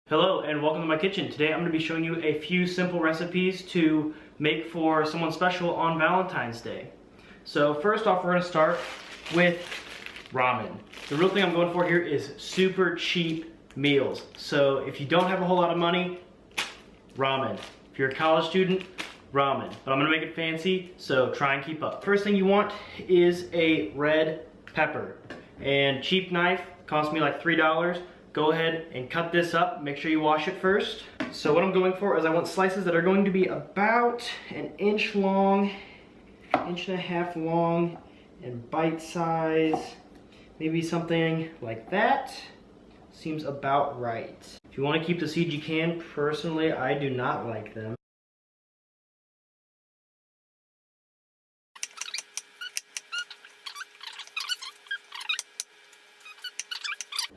Hello and welcome to my kitchen. Today I'm going to be showing you a few simple recipes to make for someone special on Valentine's Day. So first off, we're going to start with ramen. The real thing I'm going for here is super cheap meals. So if you don't have a whole lot of money, ramen. If you're a college student, ramen. But I'm going to make it fancy, so try and keep up. First thing you want is a red pepper. And cheap knife, cost me like $3. Go ahead and cut this up. Make sure you wash it first. So what I'm going for is I want slices that are going to be about an inch long, inch and a half long, and bite size. Maybe something like that. Seems about right. If you want to keep the seeds, you can. Personally, I do not like them.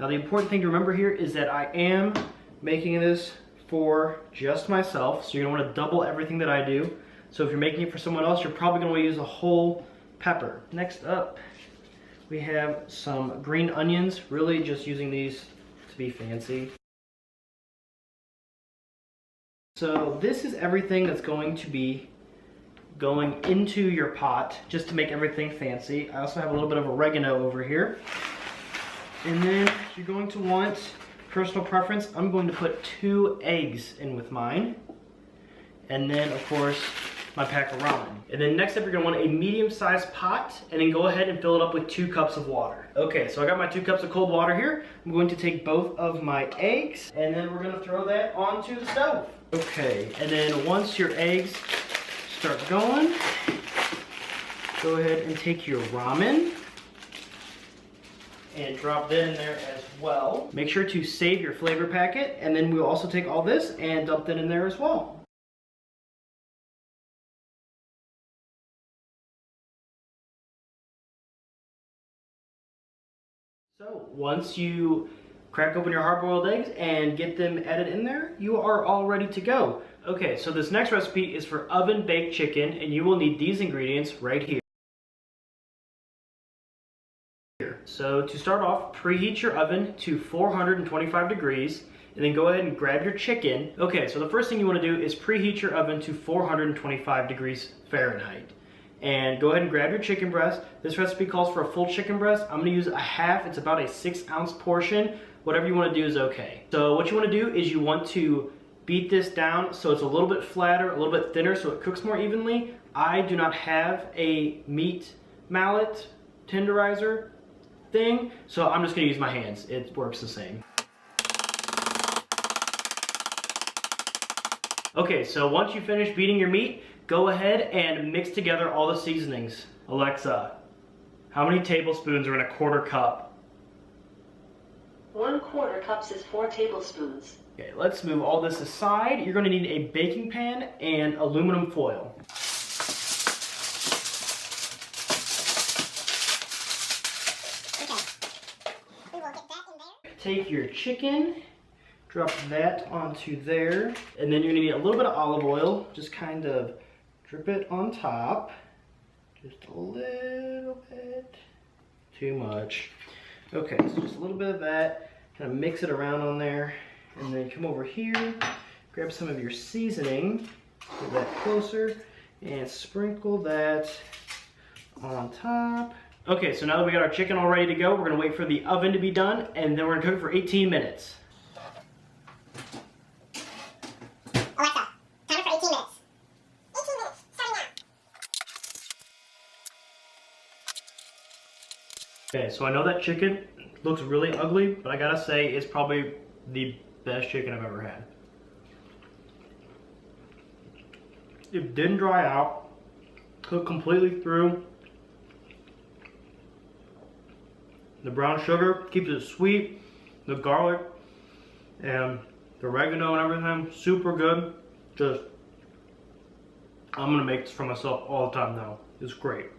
Now the important thing to remember here is that I am making this for just myself, so you're going to want to double everything that I do. So if you're making it for someone else, you're probably going to use a whole pepper. Next up, we have some green onions, really just using these to be fancy. So this is everything that's going to be going into your pot, just to make everything fancy. I also have a little bit of oregano over here. And then you're going to want, personal preference, I'm going to put 2 eggs in with mine. And then, of course, my pack of ramen. And then next up, you're going to want a medium-sized pot, and then go ahead and fill it up with 2 cups of water. Okay, so I got my 2 cups of cold water here. I'm going to take both of my eggs, and then we're going to throw that onto the stove. Okay, and then once your eggs start going, go ahead and take your ramen and drop that in there as well. Make sure to save your flavor packet, and then we'll also take all this and dump that in there as well. So once you crack open your hard-boiled eggs and get them added in there, you are all ready to go. Okay, so this next recipe is for oven-baked chicken, and you will need these ingredients right here. So to start off, preheat your oven to 425 degrees, and then go ahead and grab your chicken. Okay, so the first thing you want to do is preheat your oven to 425 degrees Fahrenheit. And go ahead and grab your chicken breast. This recipe calls for a full chicken breast. I'm going to use a half. It's about a 6-ounce portion. Whatever you want to do is okay. So what you want to do is you want to beat this down so it's a little bit flatter, a little bit thinner, so it cooks more evenly. I do not have a meat mallet tenderizer thing, so I'm just going to use my hands. It works the same. Okay, so once you finish beating your meat, go ahead and mix together all the seasonings. Alexa, how many tablespoons are in a quarter cup? 1/4 cups is 4 tablespoons. Okay, let's move all this aside. You're going to need a baking pan and aluminum foil. Take your chicken, drop that onto there, and then you're gonna need a little bit of olive oil. Just kind of drip it on top. Just a little bit. Too much. Okay, so just a little bit of that. Kind of mix it around on there. And then come over here, grab some of your seasoning, get that closer, and sprinkle that on top. Okay, so now that we got our chicken all ready to go, we're gonna wait for the oven to be done, and then we're gonna cook it for 18 minutes. Alexa, timer for 18 minutes. 18 minutes, starting now. Okay, so I know that chicken looks really ugly, but I gotta say it's probably the best chicken I've ever had. It didn't dry out, cooked completely through. The brown sugar keeps it sweet, the garlic and the oregano and everything, super good. I'm gonna make this for myself all the time now. It's great.